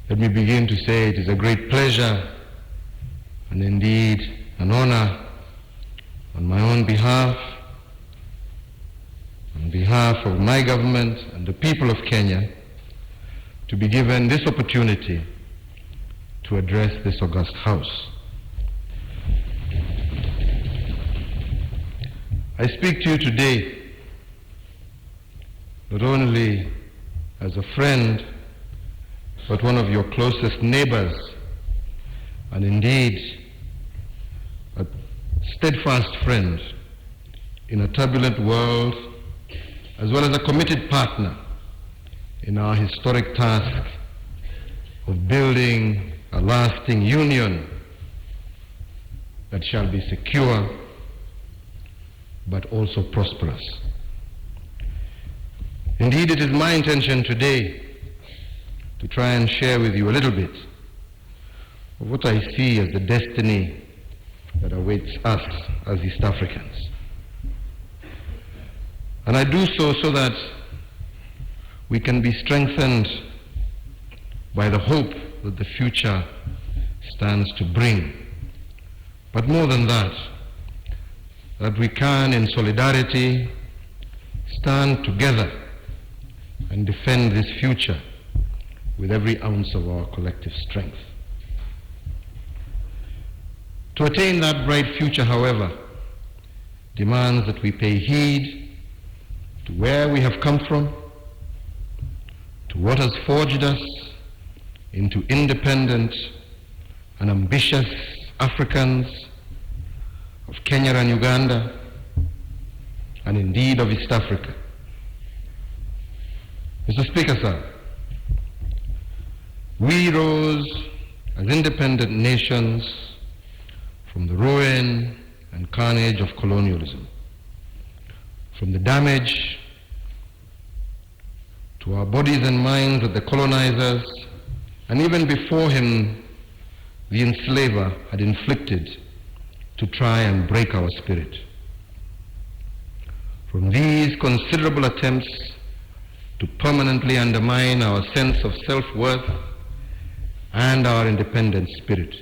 Let me begin to say it is a great pleasure and indeed an honor on my own behalf, on behalf of my government and the people of Kenya, to be given this opportunity to address this august House. I speak to you today not only as a friend, but one of your closest neighbors, and indeed a steadfast friend in a turbulent world, as well as a committed partner in our historic task of building a lasting union that shall be secure but also prosperous. Indeed, it is my intention today to try and share with you a little bit of what I see as the destiny that awaits us as East Africans. And I do so that we can be strengthened by the hope that the future stands to bring. But more than that we can in solidarity stand together and defend this future with every ounce of our collective strength. To attain that bright future, however, demands that we pay heed to where we have come from, to what has forged us into independent and ambitious Africans of Kenya and Uganda, and indeed of East Africa. Mr. Speaker, sir, we rose as independent nations from the ruin and carnage of colonialism, from the damage to our bodies and minds that the colonizers, and even before him, the enslaver, had inflicted to try and break our spirit. From these considerable attempts to permanently undermine our sense of self-worth and our independent spirit.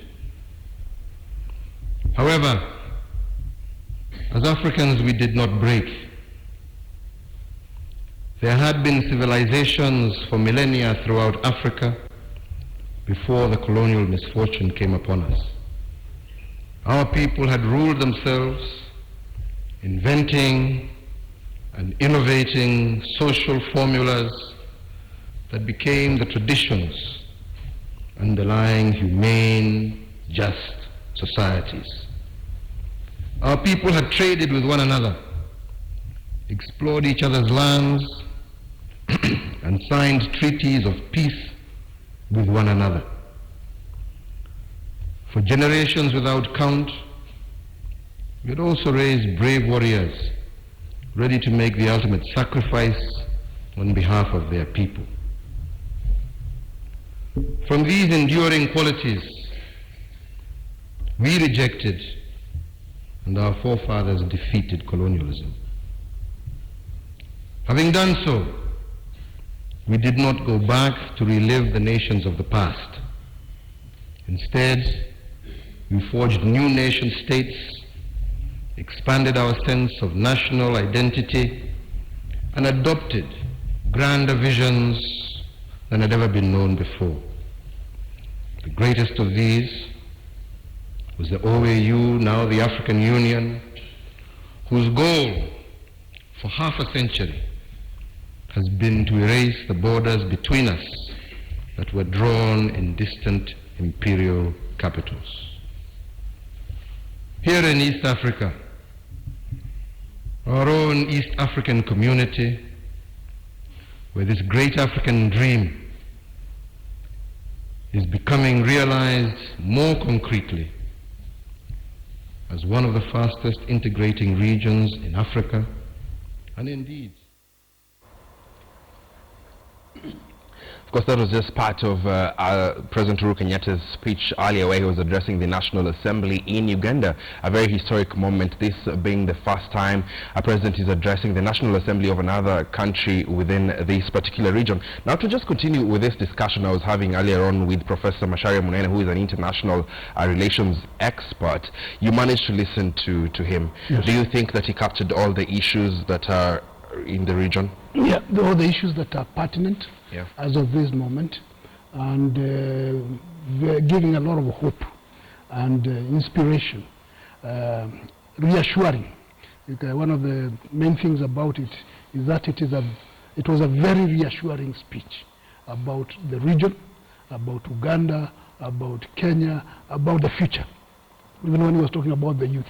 However, as Africans, we did not break. There had been civilizations for millennia throughout Africa before the colonial misfortune came upon us. Our people had ruled themselves, inventing and innovating social formulas that became the traditions underlying humane, just societies. Our people had traded with one another, explored each other's lands, and signed treaties of peace with one another. For generations without count, we had also raised brave warriors ready to make the ultimate sacrifice on behalf of their people. From these enduring qualities, we rejected and our forefathers defeated colonialism. Having done so, we did not go back to relive the nations of the past. Instead, we forged new nation states, expanded our sense of national identity, and adopted grander visions than had ever been known before. The greatest of these was the OAU, now the African Union, whose goal for half a century has been to erase the borders between us that were drawn in distant imperial capitals. Here in East Africa, our own East African community, where this great African dream is becoming realized more concretely as one of the fastest integrating regions in Africa, and indeed. Of course, that was just part of President Uhuru Kenyatta's speech earlier, where he was addressing the National Assembly in Uganda. A very historic moment, this being the first time a president is addressing the National Assembly of another country within this particular region. Now, to just continue with this discussion I was having earlier on with Professor Macharia Munene, who is an international relations expert, you managed to listen to him. Yes. Do you think that he captured all the issues that are in the region? Yeah, all the issues that are pertinent as of this moment, and they're giving a lot of hope and inspiration, reassuring. One of the main things about it is that it was a very reassuring speech about the region, about Uganda, about Kenya, about the future. Even when he was talking about the youth,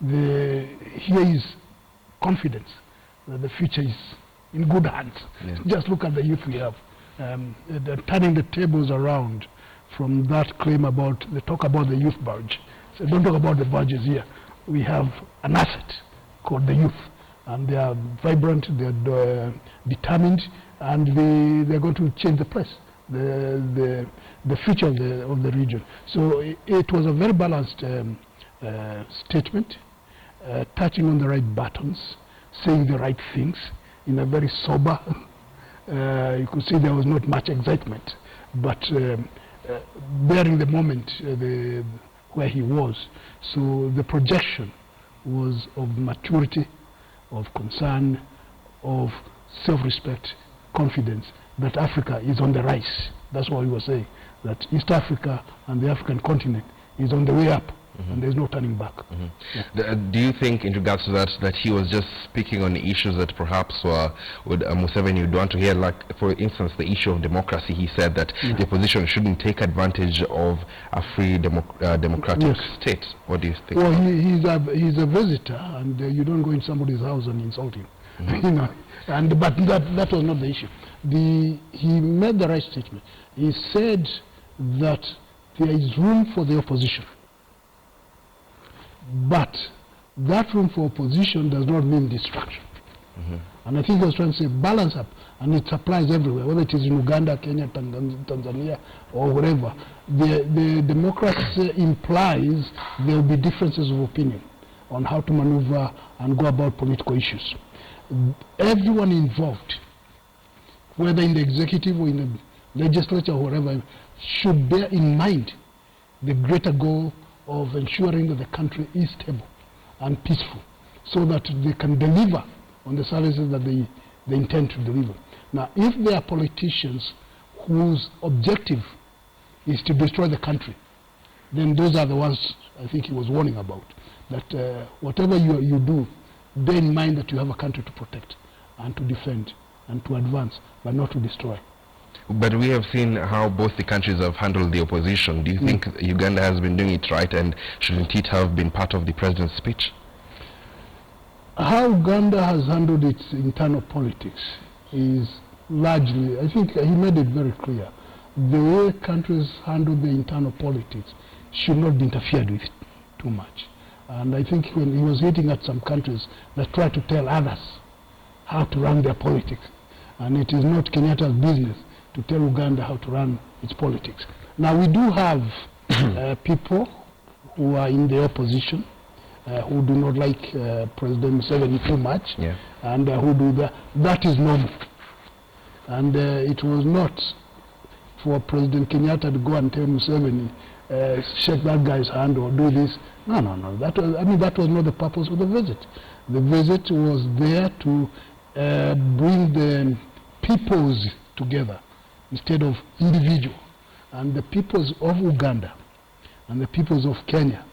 here is confidence that the future is in good hands. Yeah. Just look at the youth we have. They're turning the tables around from that claim about, they talk about the youth budge. So don't talk about the budges here. We have an asset called the youth, and they are vibrant, they're determined, and they're going to change the place, the future of the region. So it was a very balanced statement, touching on the right buttons, saying the right things in a very sober. You could see there was not much excitement, but bearing the moment where he was. So the projection was of maturity, of concern, of self-respect, confidence that Africa is on the rise. That's what he was saying, that East Africa and the African continent is on the way up. And there's no turning back. Do you think, in regards to that he was just speaking on issues that perhaps Museveni would want to hear? Like, for instance, the issue of democracy. He said that the opposition shouldn't take advantage of a free democratic state. What do you think? Well, he's a visitor, and you don't go in somebody's house and insult him. You know, but that was not the issue. He made the right statement. He said that there is room for the opposition. But that room for opposition does not mean destruction. And I think he was trying to say balance up, and it applies everywhere, whether it is in Uganda, Kenya, Tanzania, or wherever. The democracy implies there will be differences of opinion on how to maneuver and go about political issues. Everyone involved, whether in the executive or in the legislature or wherever, should bear in mind the greater goal of ensuring that the country is stable and peaceful, so that they can deliver on the services that they intend to deliver. Now, if there are politicians whose objective is to destroy the country, then those are the ones I think he was warning about, that whatever you do, bear in mind that you have a country to protect and to defend and to advance, but not to destroy. But we have seen how both the countries have handled the opposition. Do you think Uganda has been doing it right, and shouldn't it have been part of the president's speech? How Uganda has handled its internal politics is largely, I think he made it very clear, the way countries handle the internal politics should not be interfered with too much. And I think when he was hitting at some countries that try to tell others how to run their politics, and it is not Kenyatta's business to tell Uganda how to run its politics. Now, we do have people who are in the opposition who do not like President Museveni too much, and who do that. That is normal. And it was not for President Kenyatta to go and tell Museveni, shake that guy's hand or do this. No. That was not the purpose of the visit. The visit was there to bring the peoples together instead of individual. And the peoples of Uganda and the peoples of Kenya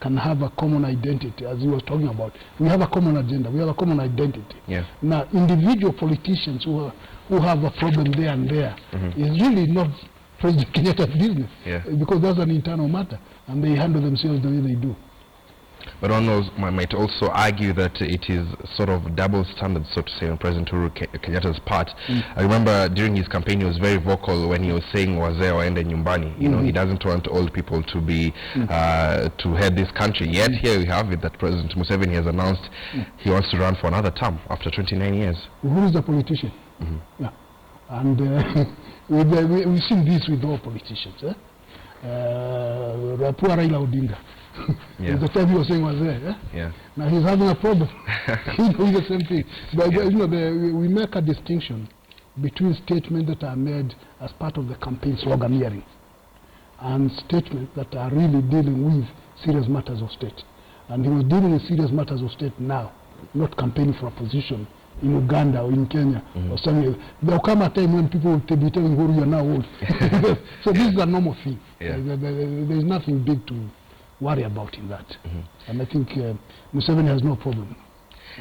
can have a common identity, as he was talking about. We have a common agenda, we have a common identity. Now, individual politicians who have a problem there and there is really not President Kenyatta's business, because that's an internal matter, and they handle themselves the way they do. But one might also argue that it is sort of double standard, so to say, on President Uhuru Kenyatta's part. I remember during his campaign he was very vocal when he was saying wazee waende nyumbani. You know, he doesn't want old people to be to head this country. Yet here we have it that President Museveni has announced he wants to run for another term after 29 years. Who is the politician? And we've seen this with all politicians. Poor Raila Odinga. Yeah. The time he was saying was there. Yeah. Now he's having a problem. He's doing the same thing. But you know, we make a distinction between statements that are made as part of the campaign sloganeering and statements that are really dealing with serious matters of state. And he was dealing with serious matters of state now, not campaigning for a position in Uganda or in Kenya or somewhere. There will come a time when people will be telling who you are now old. So this is a normal thing. Yeah. There's nothing big to worry about in that. And I think Museveni has no problem.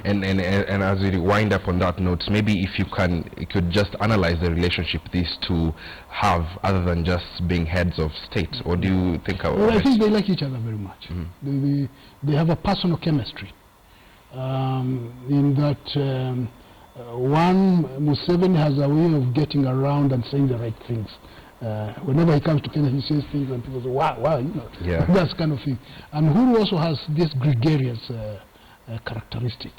And as we wind up on that note, maybe if you could just analyze the relationship these two have, other than just being heads of state, or do you think? Well, I think they like each other very much. They have a personal chemistry. In that one, Museveni has a way of getting around and saying the right things. Whenever he comes to Kenya, he says things and people say, wow, you know, that kind of thing. And Uhuru also has this gregarious characteristic.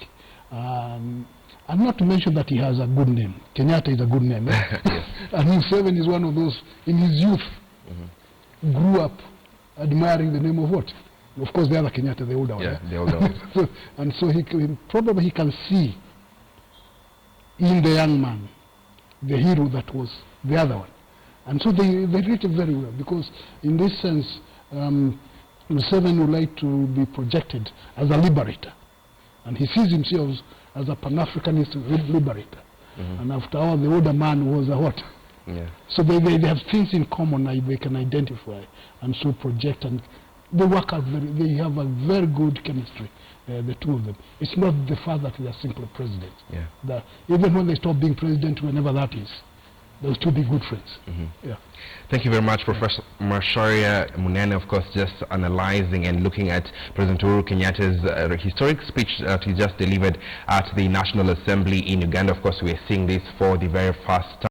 And not to mention that he has a good name. Kenyatta is a good name. And Museveni is one of those, in his youth, grew up admiring the name of what? Of course, the other Kenyatta, the older one. Yeah, the older one. And so he probably he can see in the young man the hero that was the other one. And so they related very well, because in this sense, Museveni would like to be projected as a liberator. And he sees himself as a Pan-Africanist liberator. And after all, the older man was a what? So they have things in common they can identify and so project, and they work out they have a very good chemistry, the two of them. It's not the fact that they are simply presidents. Even when they stop being president, whenever that is, they'll still be good friends. Thank you very much, Professor Macharia Munene, of course, just analyzing and looking at President Uhuru Kenyatta's historic speech that he just delivered at the National Assembly in Uganda. Of course, we are seeing this for the very first time.